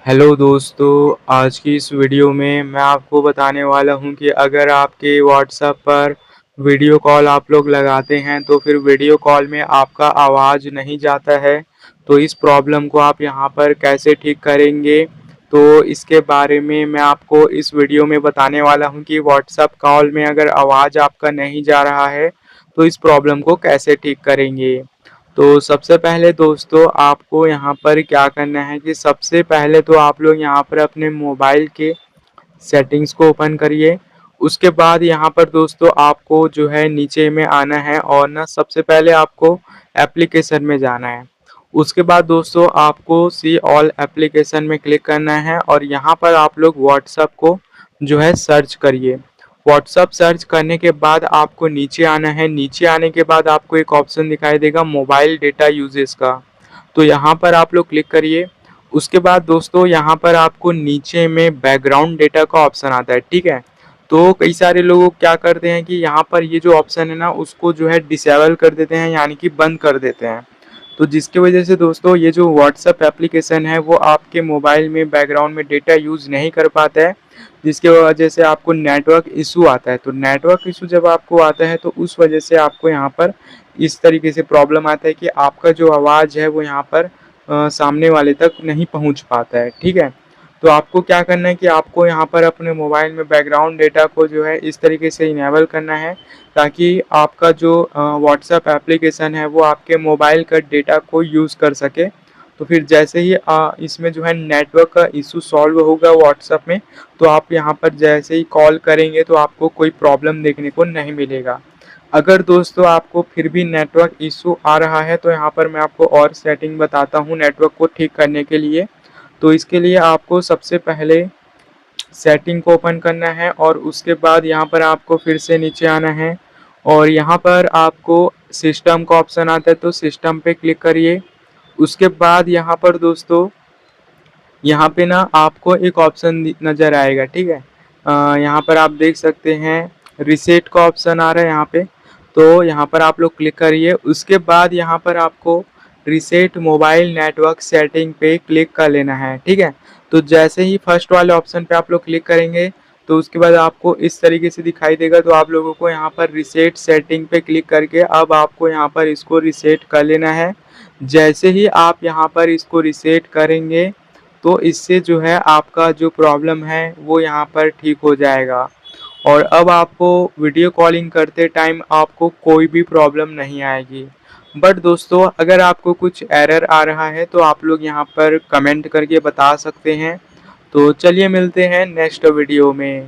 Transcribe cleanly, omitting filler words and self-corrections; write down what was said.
Hello दोस्तों, आज की इस वीडियो में मैं आपको बताने वाला हूं कि अगर आपके व्हाट्सएप पर वीडियो कॉल आप लोग लगाते हैं तो फिर वीडियो कॉल में आपका आवाज़ नहीं जाता है, तो इस प्रॉब्लम को आप यहां पर कैसे ठीक करेंगे। तो इसके बारे में मैं आपको इस वीडियो में बताने वाला हूं कि व्हाट्सएप कॉल में अगर आवाज़ आपका नहीं जा रहा है तो इस प्रॉब्लम को कैसे ठीक करेंगे। तो सबसे पहले दोस्तों आपको यहाँ पर क्या करना है कि सबसे पहले तो आप लोग यहाँ पर अपने मोबाइल के सेटिंग्स को ओपन करिए। उसके बाद यहाँ पर दोस्तों आपको जो है नीचे में आना है और ना सबसे पहले आपको एप्लीकेशन में जाना है। उसके बाद दोस्तों आपको सी ऑल एप्लीकेशन में क्लिक करना है और यहाँ पर आप लोग व्हाट्सएप को जो है सर्च करिए। व्हाट्सएप सर्च करने के बाद आपको नीचे आना है। नीचे आने के बाद आपको एक ऑप्शन दिखाई देगा मोबाइल डेटा यूजेस का, तो यहाँ पर आप लोग क्लिक करिए। उसके बाद दोस्तों यहाँ पर आपको नीचे में बैकग्राउंड डेटा का ऑप्शन आता है, ठीक है। तो कई सारे लोग क्या करते हैं कि यहाँ पर ये जो ऑप्शन है ना उसको जो है डिसेबल कर देते हैं, यानी कि बंद कर देते हैं। तो जिसकी वजह से दोस्तों ये जो व्हाट्सएप एप्लीकेशन है वो आपके मोबाइल में बैकग्राउंड में डेटा यूज़ नहीं कर पाता है, जिसकी वजह से आपको नेटवर्क इशू आता है। तो नेटवर्क इशू जब आपको आता है तो उस वजह से आपको यहाँ पर इस तरीके से प्रॉब्लम आता है कि आपका जो आवाज़ है वो यहाँ पर सामने वाले तक नहीं पहुँच पाता है, ठीक है। तो आपको क्या करना है कि आपको यहाँ पर अपने मोबाइल में बैकग्राउंड डेटा को जो है इस तरीके से इनेबल करना है, ताकि आपका जो व्हाट्सएप एप्लीकेशन है वो आपके मोबाइल का डेटा को यूज़ कर सके। तो फिर जैसे ही इसमें जो है नेटवर्क का इशू सॉल्व होगा व्हाट्सएप में, तो आप यहाँ पर जैसे ही कॉल करेंगे तो आपको कोई प्रॉब्लम देखने को नहीं मिलेगा। अगर दोस्तों आपको फिर भी नेटवर्क इशू आ रहा है तो यहाँ पर मैं आपको और सेटिंग बताता हूँ नेटवर्क को ठीक करने के लिए। तो इसके लिए आपको सबसे पहले सेटिंग को ओपन करना है और उसके बाद यहाँ पर आपको फिर से नीचे आना है और यहाँ पर आपको सिस्टम का ऑप्शन आता है, तो सिस्टम पे क्लिक करिए। उसके बाद यहाँ पर दोस्तों यहाँ पे ना आपको एक ऑप्शन नज़र आएगा, ठीक है। यहाँ पर आप देख सकते हैं रीसेट का ऑप्शन आ रहा है यहाँ पे, तो यहाँ पर आप लोग क्लिक करिए। उसके बाद यहाँ पर आपको रीसेट मोबाइल नेटवर्क सेटिंग पे क्लिक कर लेना है, ठीक है। तो जैसे ही फर्स्ट वाले ऑप्शन पे आप लोग क्लिक करेंगे तो उसके बाद आपको इस तरीके से दिखाई देगा। तो आप लोगों को यहाँ पर रीसेट सेटिंग पे क्लिक करके अब आपको यहाँ पर इसको रीसेट कर लेना है। जैसे ही आप यहाँ पर इसको रीसेट करेंगे तो इससे जो है आपका जो प्रॉब्लम है वो यहाँ पर ठीक हो जाएगा और अब आपको वीडियो कॉलिंग करते टाइम आपको कोई भी प्रॉब्लम नहीं आएगी। बट दोस्तों अगर आपको कुछ एरर आ रहा है तो आप लोग यहाँ पर कमेंट करके बता सकते हैं। तो चलिए मिलते हैं नेक्स्ट वीडियो में।